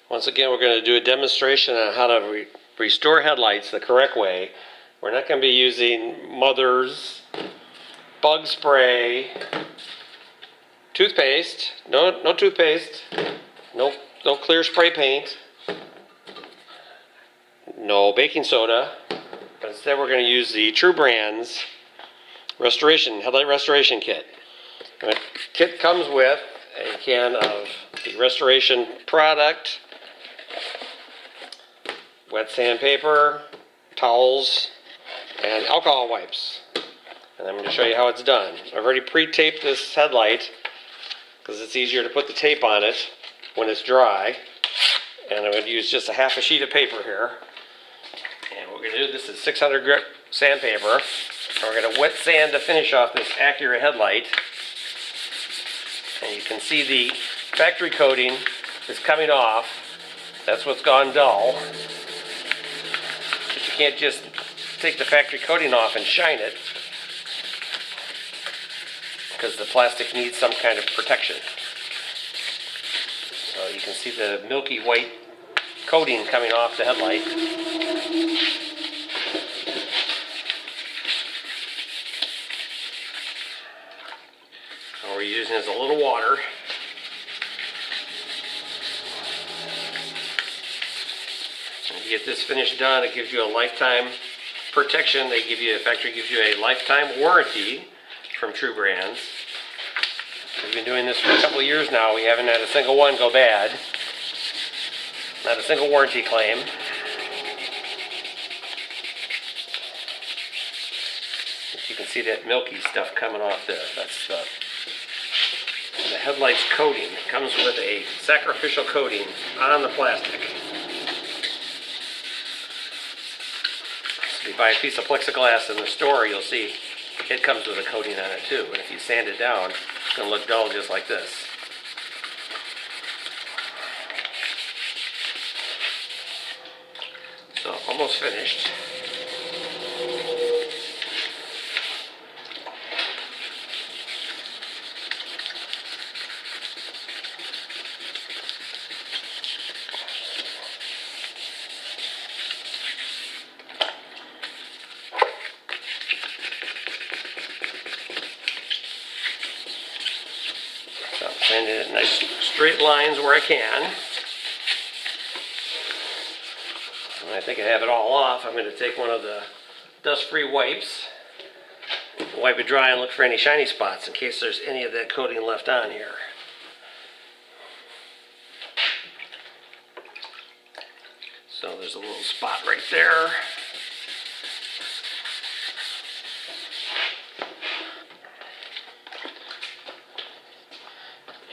Once again, we're going to do a demonstration on how to restore headlights the correct way. We're not going to be using mothers, bug spray, toothpaste, no toothpaste, no clear spray paint, no baking soda. But instead we're going to use the True Brands headlight restoration kit. The kit comes with a can of the restoration product, wet sandpaper, towels, and alcohol wipes. And I'm going to show you how it's done. I've already pre-taped this headlight because it's easier to put the tape on it when it's dry. And I'm going to use just a half a sheet of paper here. And what we're going to do, this is 600 grit sandpaper. And we're going to wet sand to finish off this Acura headlight. And you can see the factory coating is coming off. That's what's gone dull. But you can't just take the factory coating off and shine it, because the plastic needs some kind of protection. So you can see the milky white coating coming off the headlight. All we're using is a little water. When you get this finished done, it gives you a lifetime protection. The factory gives you a lifetime warranty from True Brands. We've been doing this for a couple of years now. We haven't had a single one go bad. Not a single warranty claim. But you can see that milky stuff coming off there. That's the headlight's coating. It comes with a sacrificial coating on the plastic. So if you buy a piece of plexiglass in the store, you'll see it comes with a coating on it too. And if you sand it down, it's going to look dull just like this. So, almost finished. So, I'm sanding it in nice straight lines where I can. I think I have it all off. I'm going to take one of the dust-free wipes, wipe it dry and look for any shiny spots in case there's any of that coating left on here. So there's a little spot right there.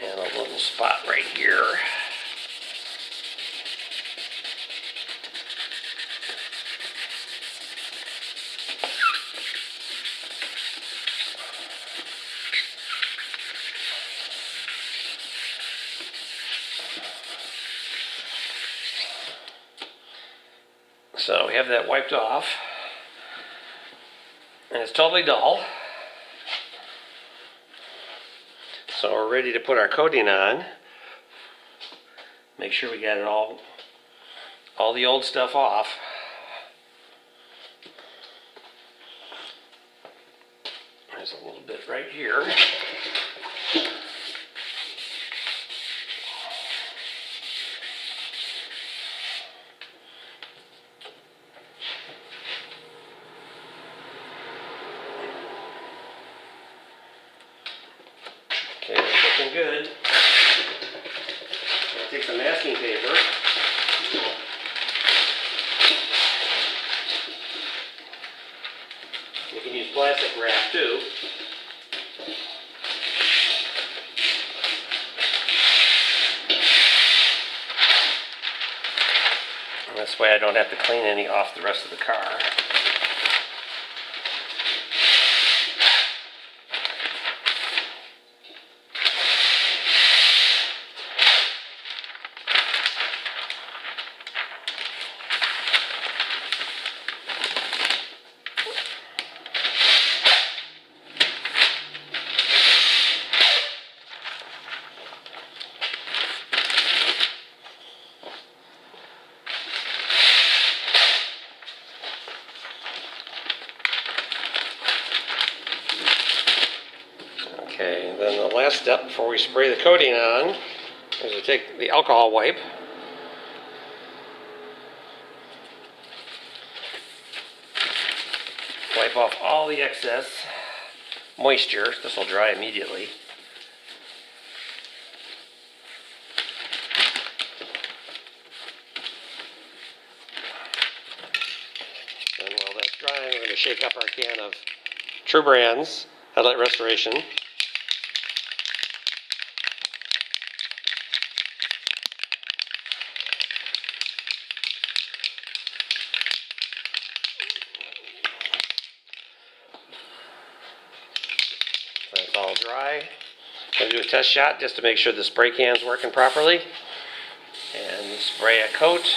And a little spot right here. So we have that wiped off, and it's totally dull. So we're ready to put our coating on. Make sure we got it all the old stuff off. There's a little bit right here. Okay, that's looking good. I'll take some masking paper. You can use plastic wrap too. And this way I don't have to clean any off the rest of the car. last step before we spray the coating on is to take the alcohol wipe. Wipe off all the excess moisture. This will dry immediately. And while that's drying, we're going to shake up our can of True Brands Headlight Restoration. When it's all dry, I'm going to do a test shot just to make sure the spray can's working properly. And spray a coat.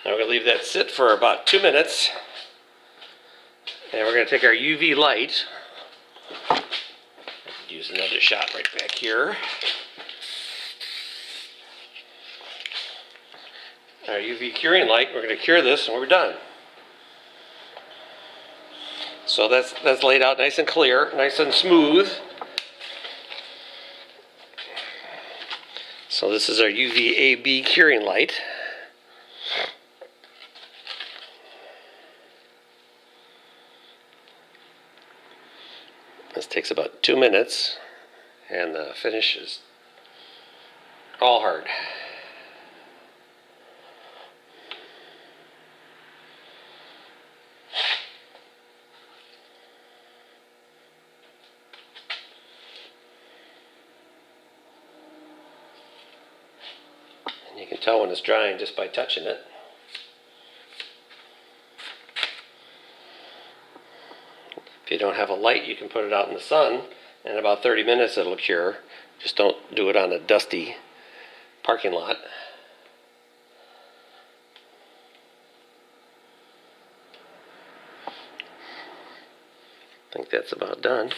Now we're going to leave that sit for about 2 minutes. And we're going to take our UV light. Use another shot right back here. Our UV curing light, we're going to cure this and we're done. So that's laid out nice and clear, nice and smooth. So this is our UVAB curing light. This takes about 2 minutes, and the finish is all hard. And you can tell when it's drying just by touching it. If you don't have a light, you can put it out in the sun, and in about 30 minutes it'll cure. Just don't do it on a dusty parking lot. I think that's about done.